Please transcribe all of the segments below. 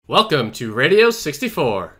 Welcome to Radio 64.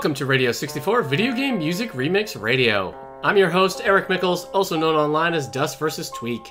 Welcome to Radio 64 Video Game Music Remix Radio. I'm your host, Eric Mickles, also known online as duskvstweak.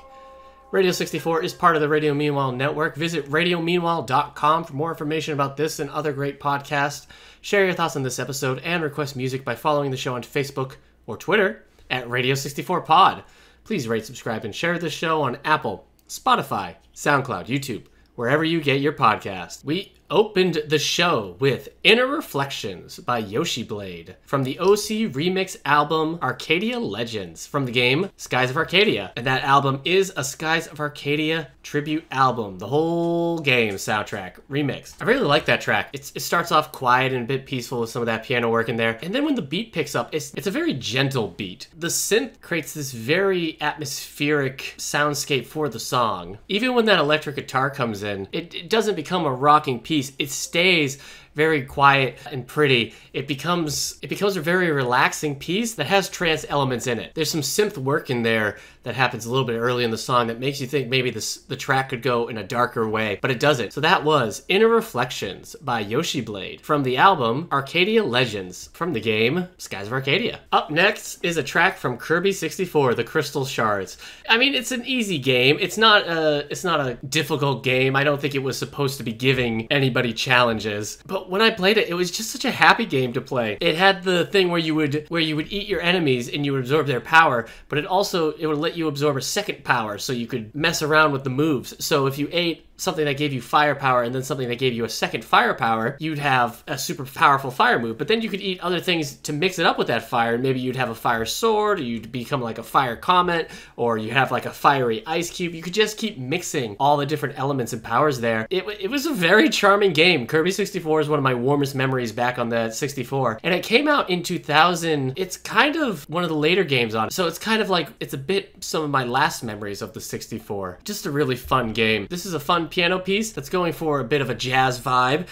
Radio 64 is part of the Radio Meanwhile network. Visit radiomeanwhile.com for more information about this and other great podcasts. Share your thoughts on this episode and request music by following the show on Facebook or Twitter at Radio64Pod. Please rate, subscribe, and share this show on Apple, Spotify, SoundCloud, YouTube, wherever you get your podcast. We opened the show with Inner Reflections by YoshiBlade from the OC remix album Arcadia Legends from the game Skies of Arcadia. And that album is a Skies of Arcadia tribute album. The whole game soundtrack remix. I really like that track. It starts off quiet and a bit peaceful with some of that piano work in there. And then when the beat picks up, it's a very gentle beat. The synth creates this very atmospheric soundscape for the song. Even when that electric guitar comes in, it doesn't become a rocking piece. It stays very quiet and pretty. It becomes a very relaxing piece that has trance elements in it. There's some synth work in there that happens a little bit early in the song that makes you think maybe the track could go in a darker way, but it doesn't. So that was Inner Reflections by YoshiBlade from the album Arcadia Legends from the game Skies of Arcadia. Up next is a track from Kirby 64, The Crystal Shards. I mean, it's an easy game. It's not a difficult game. I don't think it was supposed to be giving anybody challenges, but when I played it, it was just such a happy game to play. It had the thing where you would eat your enemies and you would absorb their power, but it would let you absorb a second power so you could mess around with the moves. So if you ate something that gave you firepower and then something that gave you a second firepower, you'd have a super powerful fire move. But then you could eat other things to mix it up with that fire. Maybe you'd have a fire sword, or you'd become like a fire comet, or you have like a fiery ice cube. You could just keep mixing all the different elements and powers there. It was a very charming game. Kirby 64 is one of my warmest memories back on the 64. And it came out in 2000. It's kind of one of the later games on it. So it's kind of like, it's a bit some of my last memories of the 64. Just a really fun game. This is a fun piano piece that's going for a bit of a jazz vibe.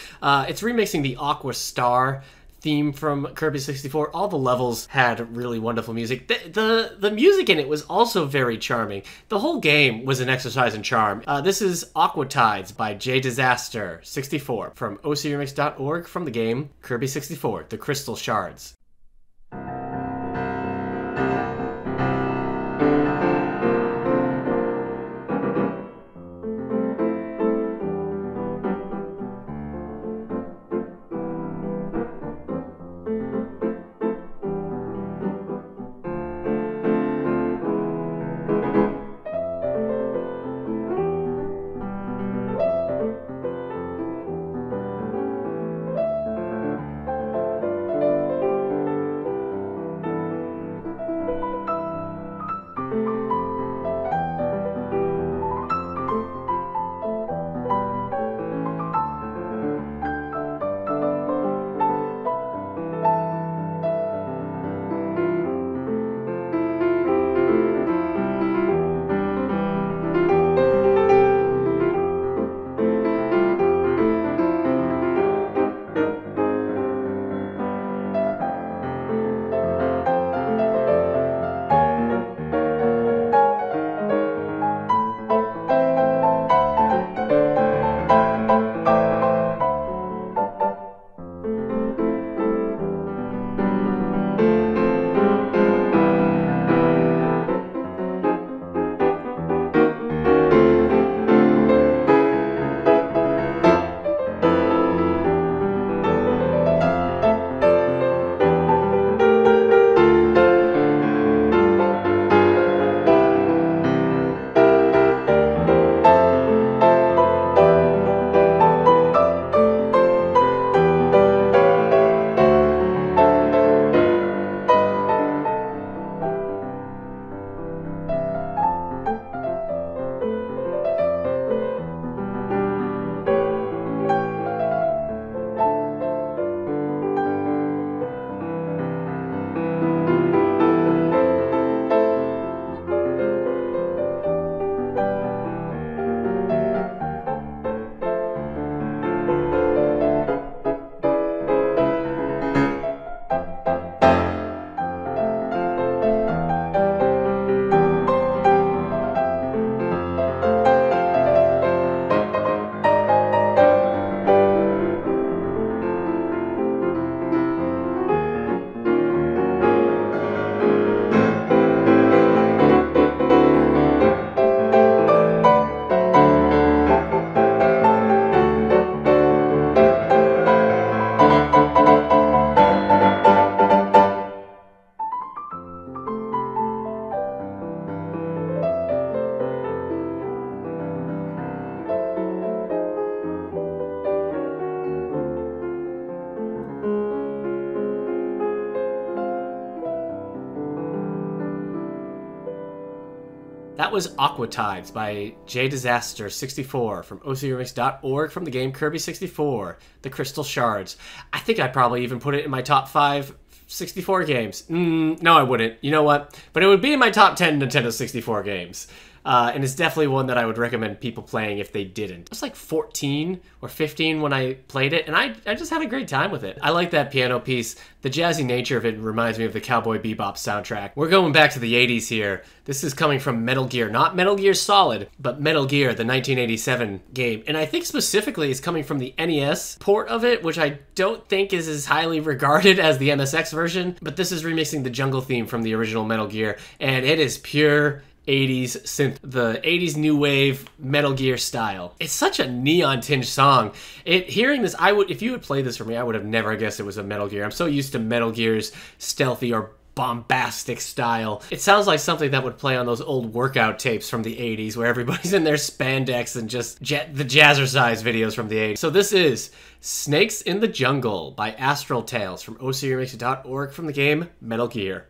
It's remixing the Aqua Star theme from Kirby 64. All the levels had really wonderful music. The music in it was also very charming. The whole game was an exercise in charm. This is Aqua Tides by J Disaster 64 from ocremix.org from the game Kirby 64, The Crystal Shards. That was Aqua Tides by JDisaster64 from ocremix.org from the game Kirby 64, The Crystal Shards. I think I'd probably even put it in my top 5 64 games. No, I wouldn't. You know what? But it would be in my top 10 Nintendo 64 games. And it's definitely one that I would recommend people playing if they didn't. I was like 14 or 15 when I played it, and I just had a great time with it. I like that piano piece. The jazzy nature of it reminds me of the Cowboy Bebop soundtrack. We're going back to the 80s here. This is coming from Metal Gear. Not Metal Gear Solid, but Metal Gear, the 1987 game. And I think specifically it's coming from the NES port of it, which I don't think is as highly regarded as the MSX version. But this is remixing the jungle theme from the original Metal Gear, and it is pure 80s synth, the 80s new wave Metal Gear style. It's such a neon tinged song. Hearing this, if you would play this for me, I would have never guessed it was a Metal Gear. I'm so used to Metal Gear's stealthy or bombastic style. It sounds like something that would play on those old workout tapes from the 80s where everybody's in their spandex and just the jazzercise videos from the 80s. So this is Snakes in the Jungle by Astral Tales from ocremix.org from the game Metal Gear.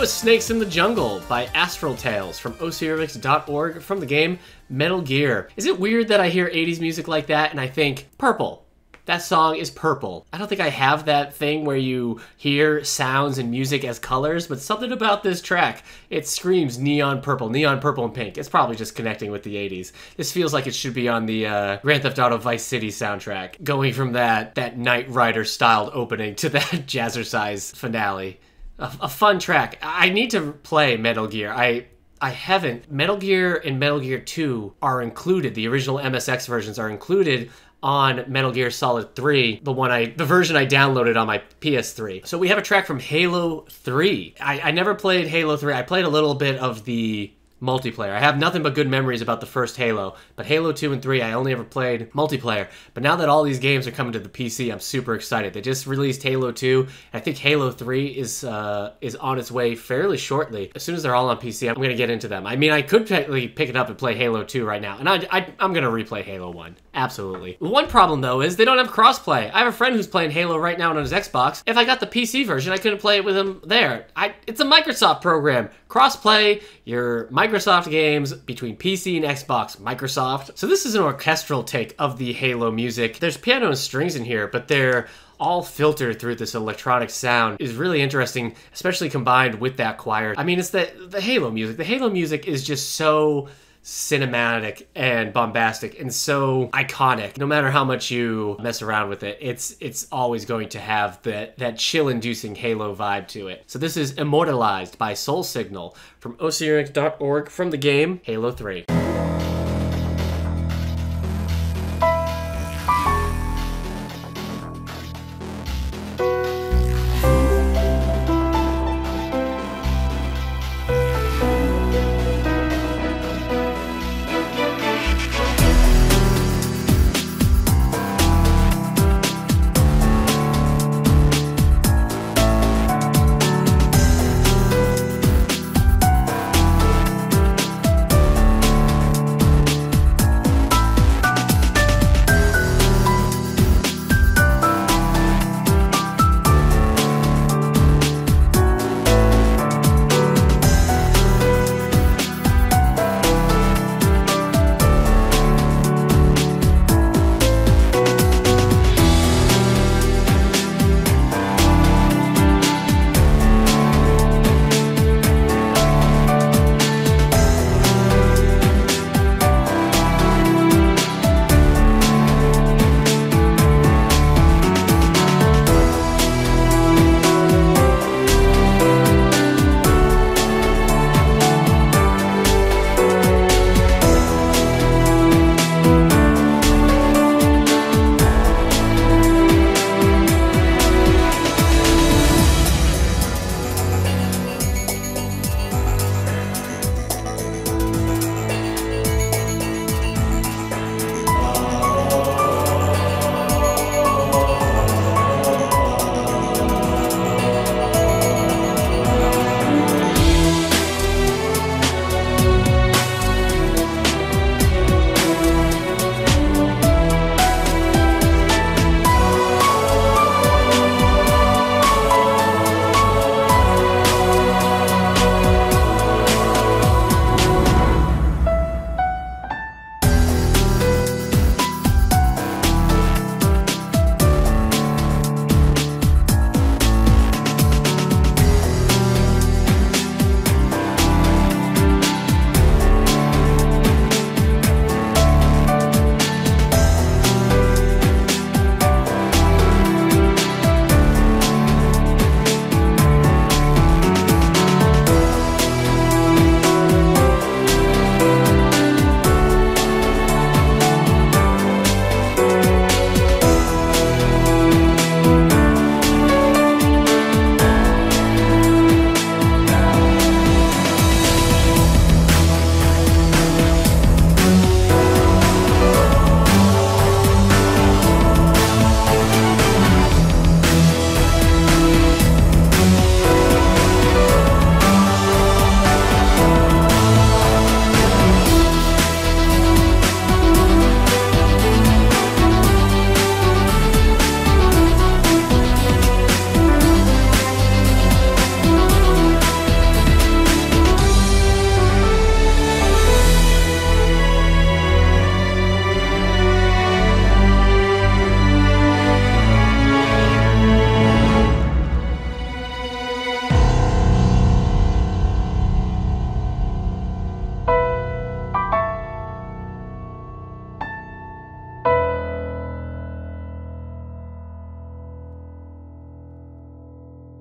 was Snakes in the Jungle by Astral Tales from ocremix.org from the game Metal Gear. Is it weird that I hear 80s music like that and I think purple? That song is purple. I don't think I have that thing where you hear sounds and music as colors, but something about this track, it screams neon purple and pink. It's probably just connecting with the 80s. This feels like it should be on the Grand Theft Auto Vice City soundtrack, going from that Knight Rider styled opening to that jazzercise finale. A fun track. I need to play Metal Gear. I haven't. Metal Gear and Metal Gear 2 are included. The original MSX versions are included on Metal Gear Solid 3, the version I downloaded on my PS3. So we have a track from Halo 3. I never played Halo 3. I played a little bit of the multiplayer. I have nothing but good memories about the first Halo, but Halo 2 and 3, I only ever played multiplayer. But now that all these games are coming to the PC, I'm super excited. They just released Halo 2, and I think Halo 3 is on its way fairly shortly. As soon as they're all on PC, I'm going to get into them. I mean, I could technically pick it up and play Halo 2 right now, and I'm going to replay Halo 1. Absolutely. One problem, though, is they don't have crossplay. I have a friend who's playing Halo right now on his Xbox. If I got the PC version, I couldn't play it with him there. It's a Microsoft program. Crossplay your Microsoft games between PC and Xbox. Microsoft. So this is an orchestral take of the Halo music. There's piano and strings in here, but they're all filtered through this electronic sound. Is really interesting, especially combined with that choir. I mean, it's the Halo music. The Halo music is just so cinematic and bombastic and so iconic. No matter how much you mess around with it, it's always going to have that chill-inducing Halo vibe to it. So this is Immortalized by Soul Signal from OceanX.org from the game Halo 3.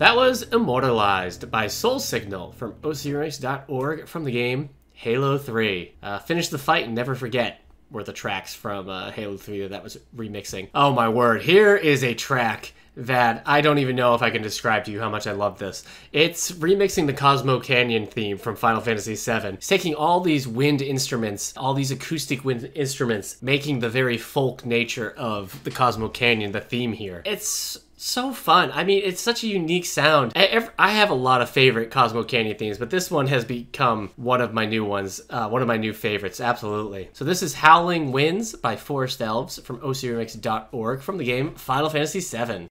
That was Immortalized by Soul Signal from OCRemix.org from the game Halo 3. Finish the Fight and Never Forget were the tracks from Halo 3 that was remixing. Oh my word, here is a track that I don't even know if I can describe to you how much I love this. It's remixing the Cosmo Canyon theme from Final Fantasy VII. It's taking all these wind instruments, all these acoustic wind instruments, making the very folk nature of the Cosmo Canyon the theme here. It's so fun. I mean, it's such a unique sound. I have a lot of favorite Cosmo Canyon themes, but this one has become one of my new ones, one of my new favorites, absolutely. So this is Howling Winds by Forest Elves from OCRemix.org from the game Final Fantasy VII.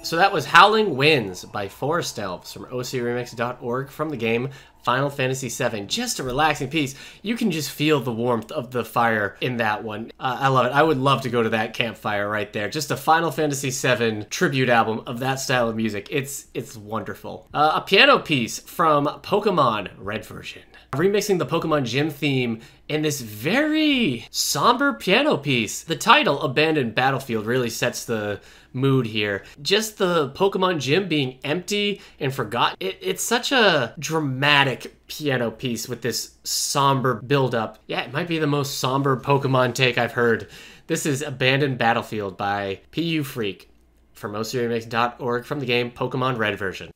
So that was Howling Winds by Forest Elves from OCRemix.org from the game Final Fantasy VII, just a relaxing piece. You can just feel the warmth of the fire in that one. I love it. I would love to go to that campfire right there. Just a Final Fantasy VII tribute album of that style of music. It's wonderful. A piano piece from Pokémon Red version. Remixing the Pokemon Gym theme in this very somber piano piece. The title, Abandoned Battlefield, really sets the mood here. Just the Pokemon Gym being empty and forgotten. It's such a dramatic piano piece with this somber build-up. Yeah, it might be the most somber Pokemon take I've heard. This is Abandoned Battlefield by PU Freak from OCRemix.org from the game Pokemon Red version.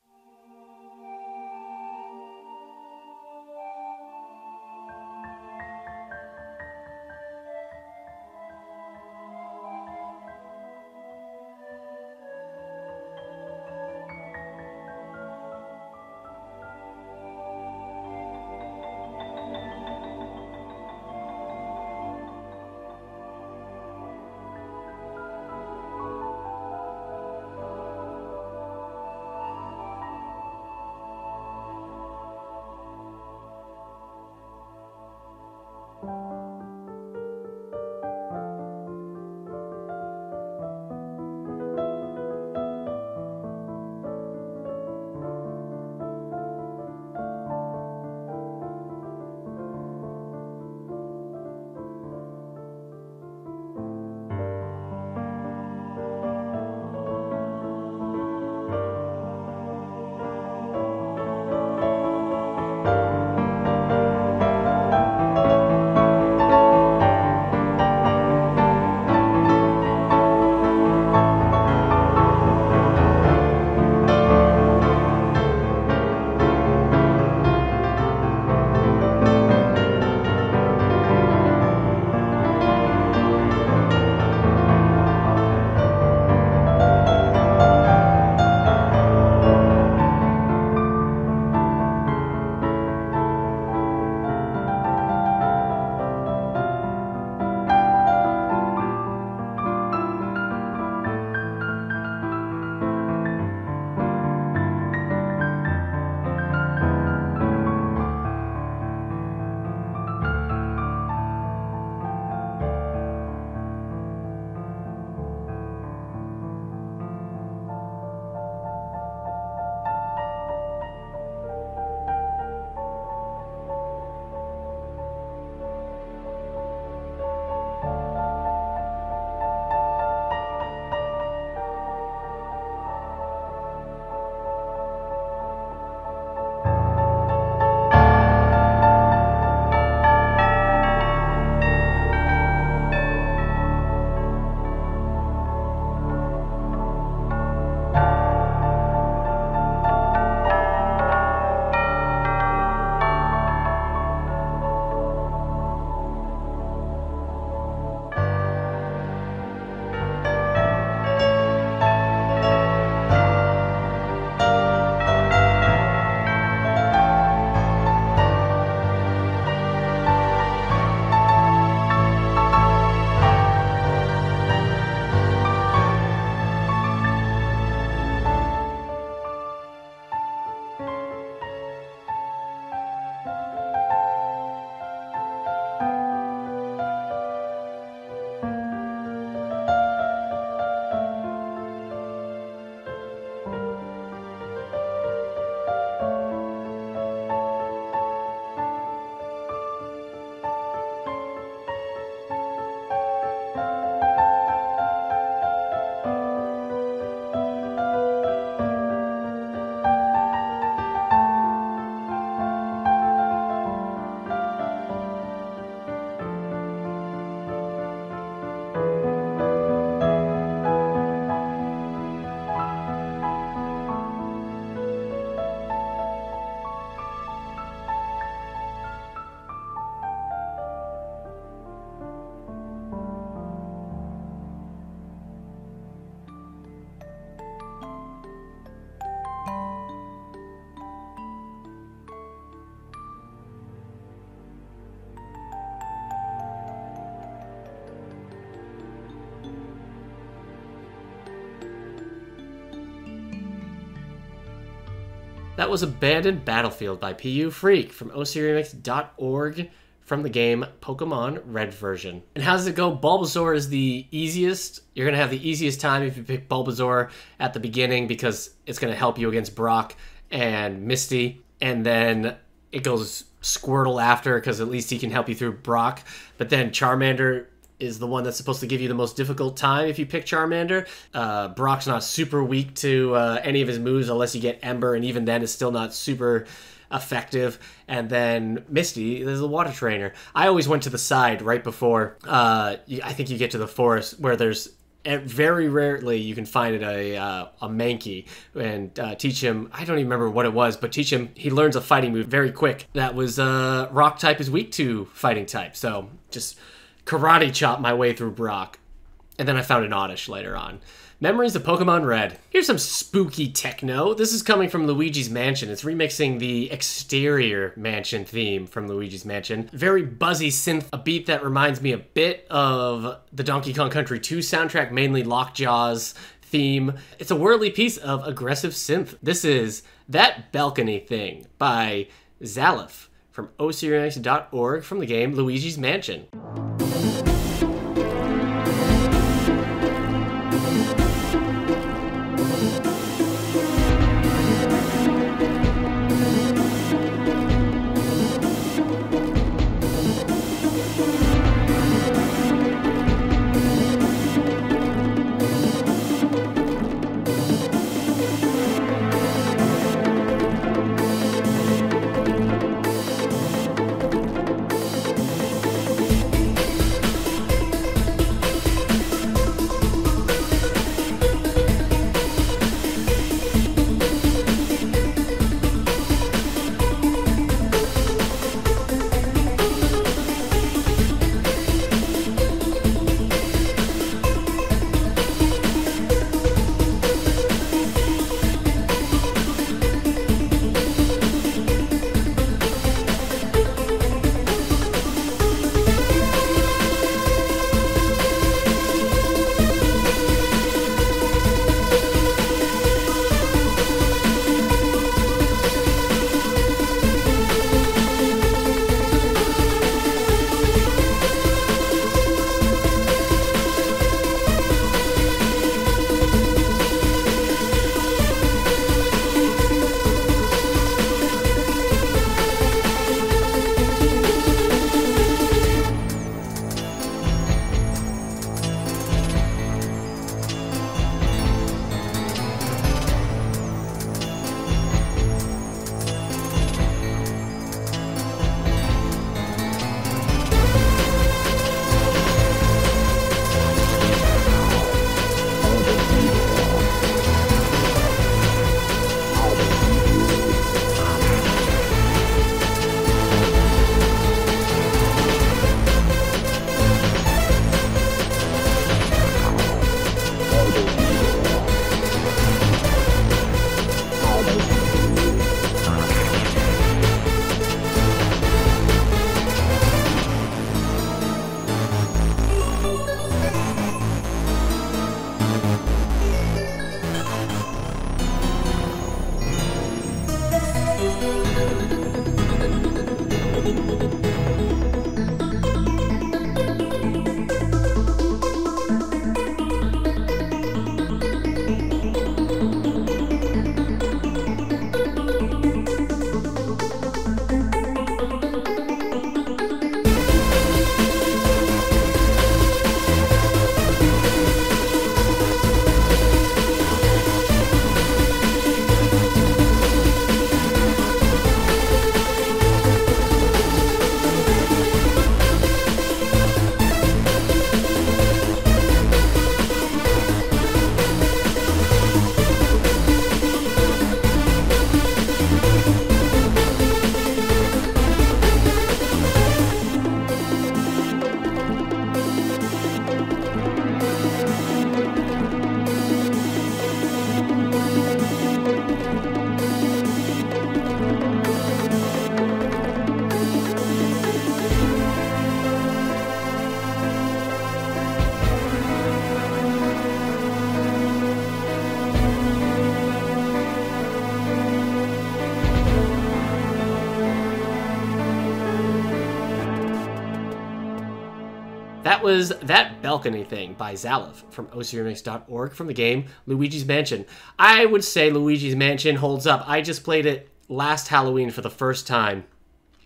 That was Abandoned Battlefield by PU Freak from ocremix.org from the game Pokemon Red version. And how does it go? Bulbasaur is the easiest. You're going to have the easiest time if you pick Bulbasaur at the beginning because it's going to help you against Brock and Misty. And then it goes Squirtle after because at least he can help you through Brock. But then Charmander is the one that's supposed to give you the most difficult time if you pick Charmander. Brock's not super weak to any of his moves unless you get Ember, and even then it's still not super effective. And then Misty, there's a water trainer. I always went to the side right before I think you get to the forest where there's very rarely you can find a Mankey and teach him, I don't even remember what it was, but teach him, he learns a fighting move very quick. That was rock type is weak to fighting type, so just karate chop my way through Brock. And then I found an Oddish later on. Memories of Pokemon Red. Here's some spooky techno. This is coming from Luigi's Mansion. It's remixing the exterior mansion theme from Luigi's Mansion. Very buzzy synth, a beat that reminds me a bit of the Donkey Kong Country 2 soundtrack, mainly Lockjaw's theme. It's a whirly piece of aggressive synth. This is That Balcony Thing by Xaleph from ocremix.org from the game Luigi's Mansion. That was That Balcony Thing by Xaleph from ocremix.org from the game Luigi's Mansion. I would say Luigi's Mansion holds up. I just played it last Halloween for the first time.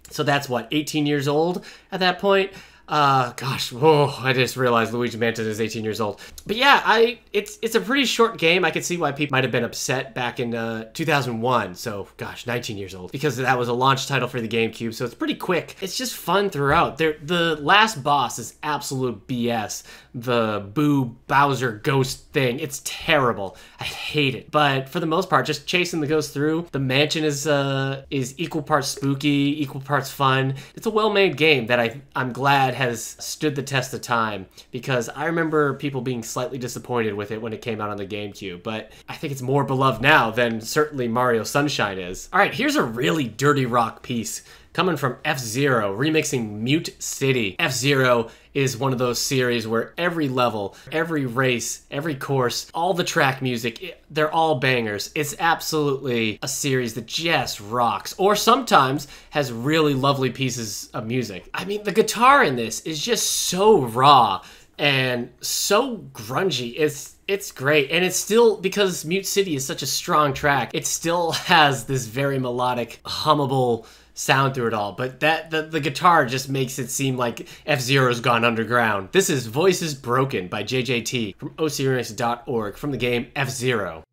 So that's what, 18 years old at that point? Gosh, whoa, I just realized Luigi Mansion is 18 years old. But yeah, it's a pretty short game. I could see why people might have been upset back in 2001, so gosh, 19 years old, because that was a launch title for the GameCube, so it's pretty quick. It's just fun throughout. The last boss is absolute BS. The Boo Bowser ghost thing, it's terrible. I hate it. But for the most part, just chasing the ghost through. The mansion is equal parts spooky, equal parts fun. It's a well-made game that I'm glad has stood the test of time, because I remember people being slightly disappointed with it when it came out on the GameCube, but I think it's more beloved now than certainly Mario Sunshine is. All right, here's a really dirty rock piece coming from F-Zero, remixing Mute City. F-Zero is one of those series where every level, every race, every course, all the track music, they're all bangers. It's absolutely a series that just rocks, or sometimes has really lovely pieces of music. I mean, the guitar in this is just so raw and so grungy. It's great, and it's still, because Mute City is such a strong track, it still has this very melodic, hummable sound through it all, but the guitar just makes it seem like F-Zero's gone underground. This is Voices Broken by JJT from ocremix.org from the game F-Zero.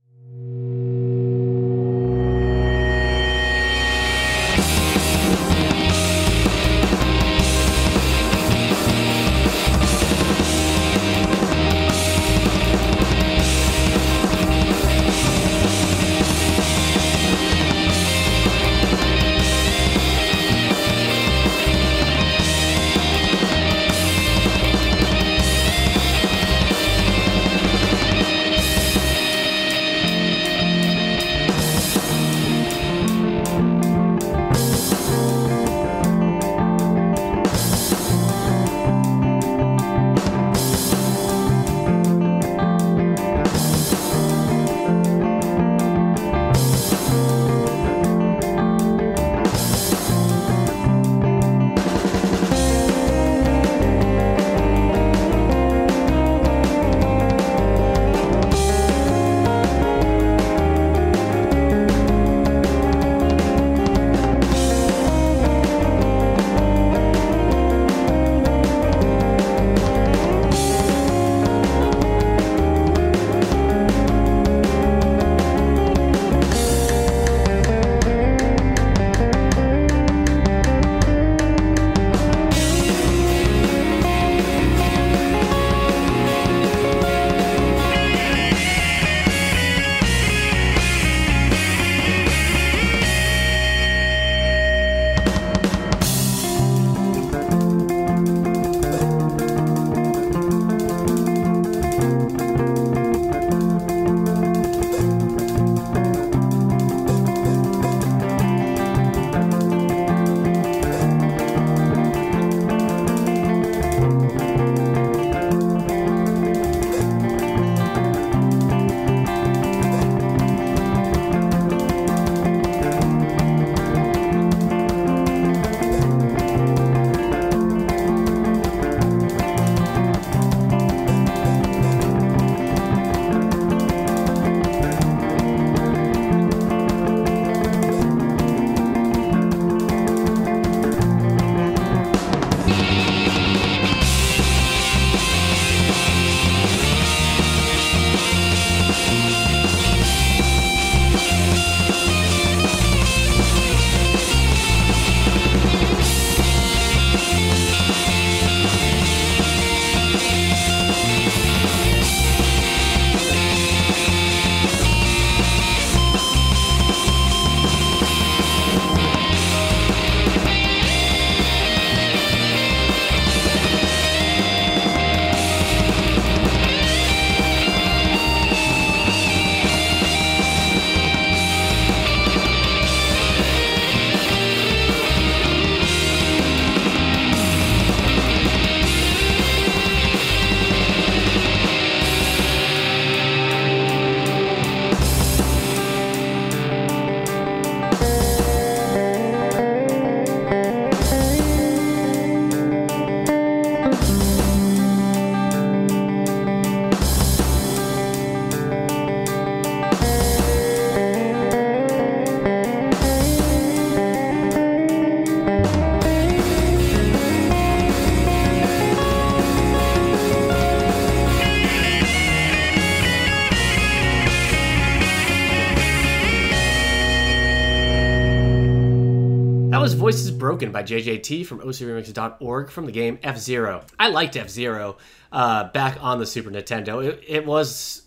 Voice is Broken by JJT from ocremix.org from the game F-Zero. I liked F-Zero back on the Super Nintendo. It was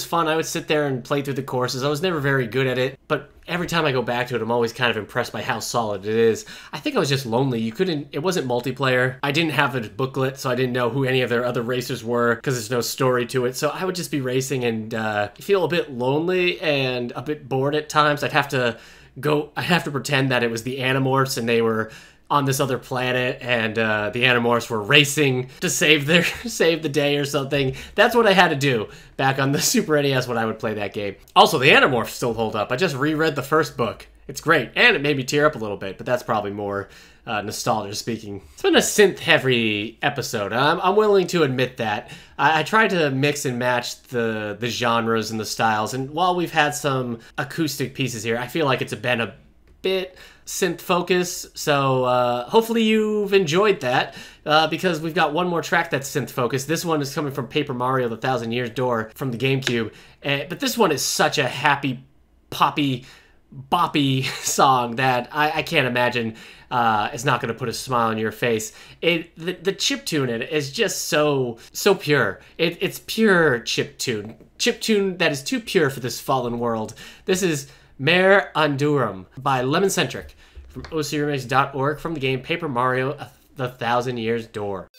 fun. I would sit there and play through the courses. I was never very good at it, but every time I go back to it, I'm always kind of impressed by how solid it is. I think I was just lonely. It wasn't multiplayer. I didn't have a booklet, so I didn't know who any of their other racers were because there's no story to it. So I would just be racing and feel a bit lonely and a bit bored at times. I'd have to pretend that it was the Animorphs and they were on this other planet, and the Animorphs were racing to save the day or something. That's what I had to do back on the Super NES when I would play that game. Also, the Animorphs still hold up. I just reread the first book. It's great, and it made me tear up a little bit, but that's probably more nostalgia speaking. It's been a synth-heavy episode. I'm willing to admit that. I tried to mix and match the genres and the styles, and while we've had some acoustic pieces here, I feel like it's been a bit synth focus, so hopefully you've enjoyed that, because we've got one more track that's synth focused. This one is coming from Paper Mario The Thousand Years Door from the GameCube, but this one is such a happy, poppy, boppy song that I can't imagine it's not going to put a smile on your face. The chiptune in it is just so pure. It's pure chiptune that is too pure for this fallen world. This is Mare Undarum by Lemonectric from ocremix.org from the game Paper Mario The Thousand Years Door.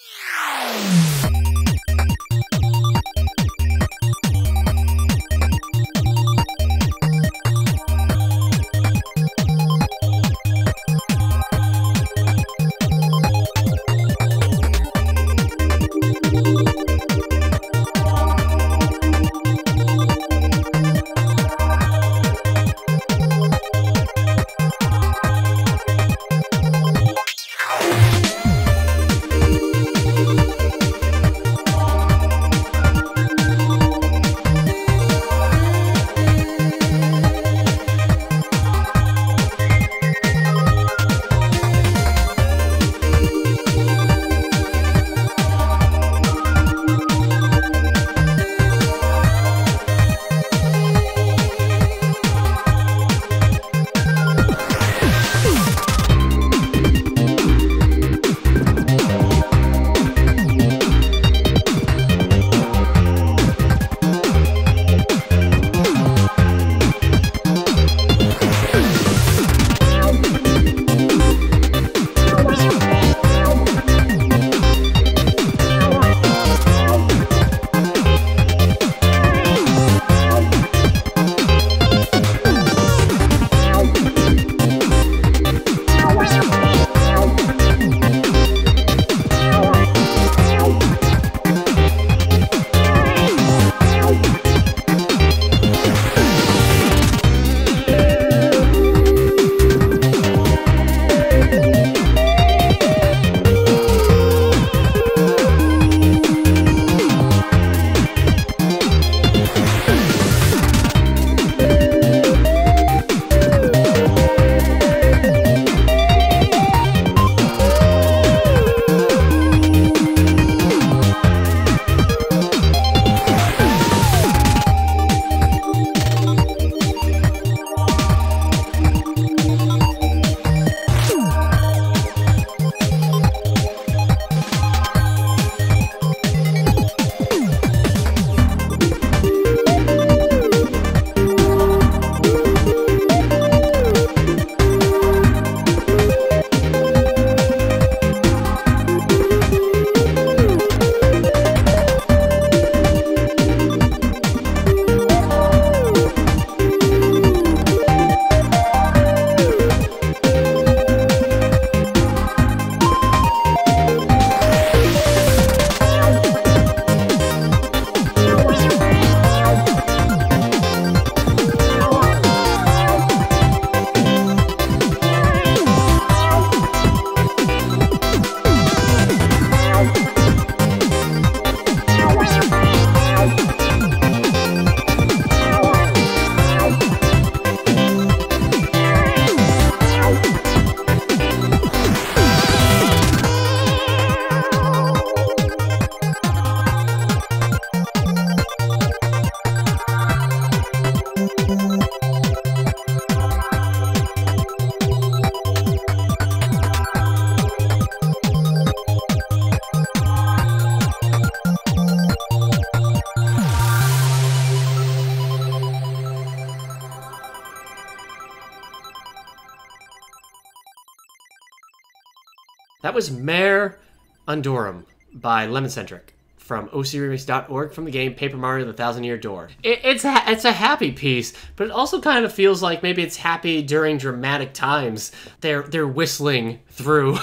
That was Mare, Undarum by Lemonectric from ocremix.org from the game Paper Mario: The Thousand-Year Door. It's a happy piece, but it also kind of feels like maybe it's happy during dramatic times. They're whistling through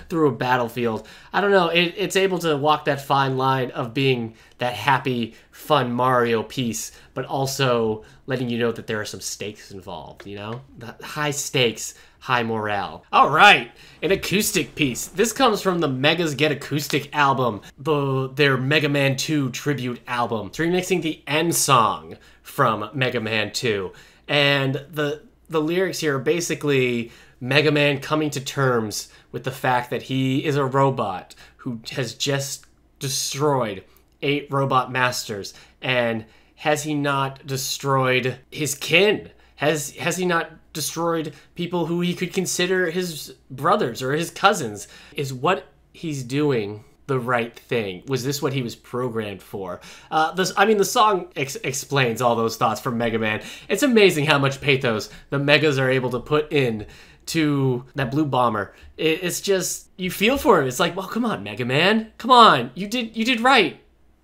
through a battlefield. I don't know. It's able to walk that fine line of being that happy, fun Mario piece, but also letting you know that there are some stakes involved, you know? The high stakes, high morale. All right, an acoustic piece. This comes from the Megas Get Acoustic album, their Mega Man 2 tribute album. It's remixing the end song from Mega Man 2. And the lyrics here are basically Mega Man coming to terms with the fact that he is a robot who has just destroyed 8 robot masters. And has he not destroyed his kin? Has he not destroyed people who he could consider his brothers or his cousins? Is what he's doing the right thing? Was this what he was programmed for? The song explains all those thoughts from Mega Man. It's amazing how much pathos the Megas are able to put in to that blue bomber. It's just, you feel for him. It's like, well, come on, Mega Man. Come on. You did right.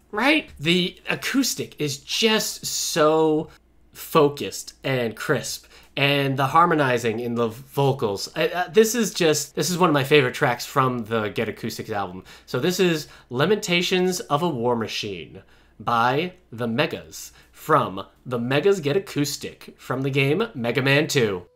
Right? The acoustic is just so focused and crisp, and the harmonizing in the vocals. This is one of my favorite tracks from the Get Acoustics album. So this is Lamentations of a War Machine by the Megas from the Megas Get Acoustic from the game Mega Man 2.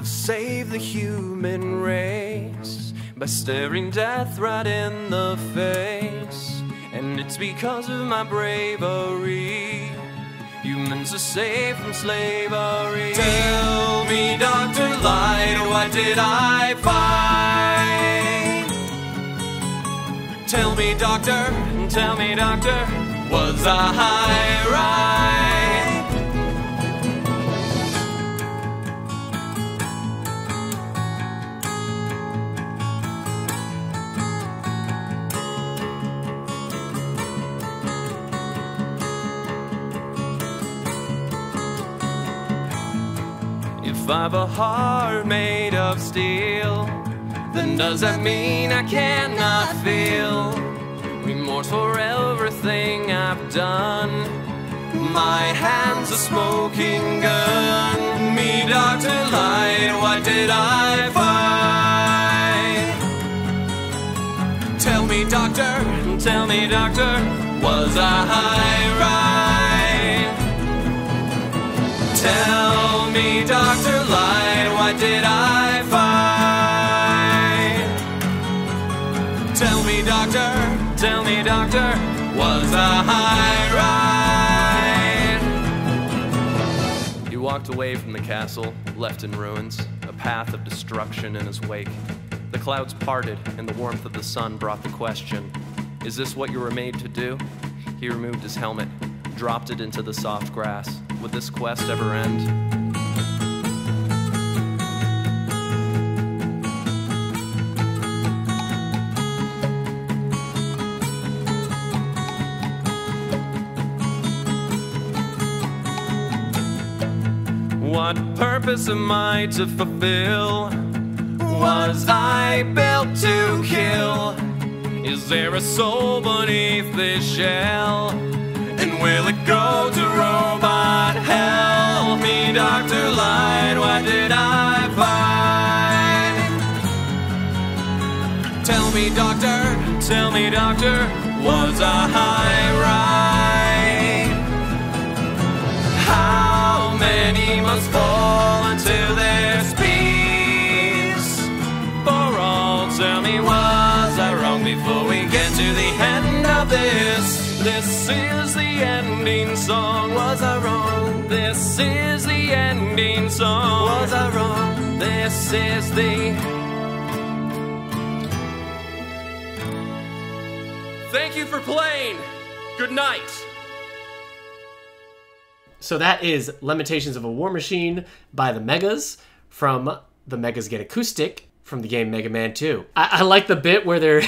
Save the human race by staring death right in the face, and it's because of my bravery humans are saved from slavery. Tell me, Dr. Light, what did I find? Tell me, doctor, was I right? If I've a heart made of steel, then does that mean I cannot feel remorse for everything I've done? My hand's a smoking gun. Me, Dr. Light, what did I find? Tell me, doctor, was I right? Tell me, Dr. Light, what did I find? Tell me, doctor, was I right? He walked away from the castle, left in ruins, a path of destruction in his wake. The clouds parted, and the warmth of the sun brought the question, is this what you were made to do? He removed his helmet, dropped it into the soft grass. Would this quest ever end? What purpose am I to fulfill? Was I built to kill? Is there a soul beneath this shell? And will it go to robot hell? Me, Dr. Light, what did I find? Tell me, doctor, was I right? How many must fall until there's peace? For all, tell me, was I wrong before we get to the end of this? This is the ending song. Was I wrong? This is the ending song. Was I wrong? This is the... Thank you for playing. Good night. So that is Lamentations of a War Machine by the Megas from the Megas Get Acoustic from the game Mega Man 2. I like the bit where they're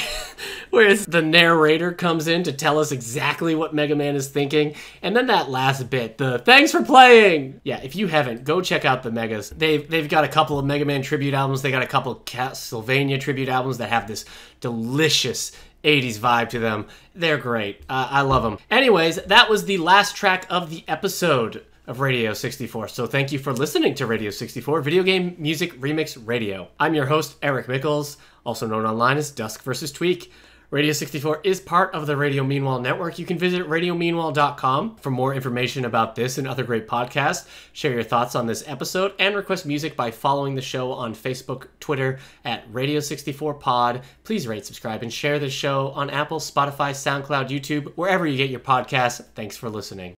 where the narrator comes in to tell us exactly what Mega Man is thinking, and then that last bit, the thanks for playing. Yeah, if you haven't, go check out the Megas. They've got a couple of Mega Man tribute albums. They got a couple of Castlevania tribute albums that have this delicious 80s vibe to them. They're great. I love them. Anyways, that was the last track of the episode of Radio 64. So thank you for listening to Radio 64 Video Game Music Remix Radio. I'm your host, Eric Mickles, also known online as duskvstweak. Radio 64 is part of the Radio Meanwhile network. You can visit radiomeanwhile.com for more information about this and other great podcasts. Share your thoughts on this episode and request music by following the show on Facebook, Twitter at Radio64Pod. Please rate, subscribe, and share the show on Apple, Spotify, SoundCloud, YouTube, wherever you get your podcasts. Thanks for listening.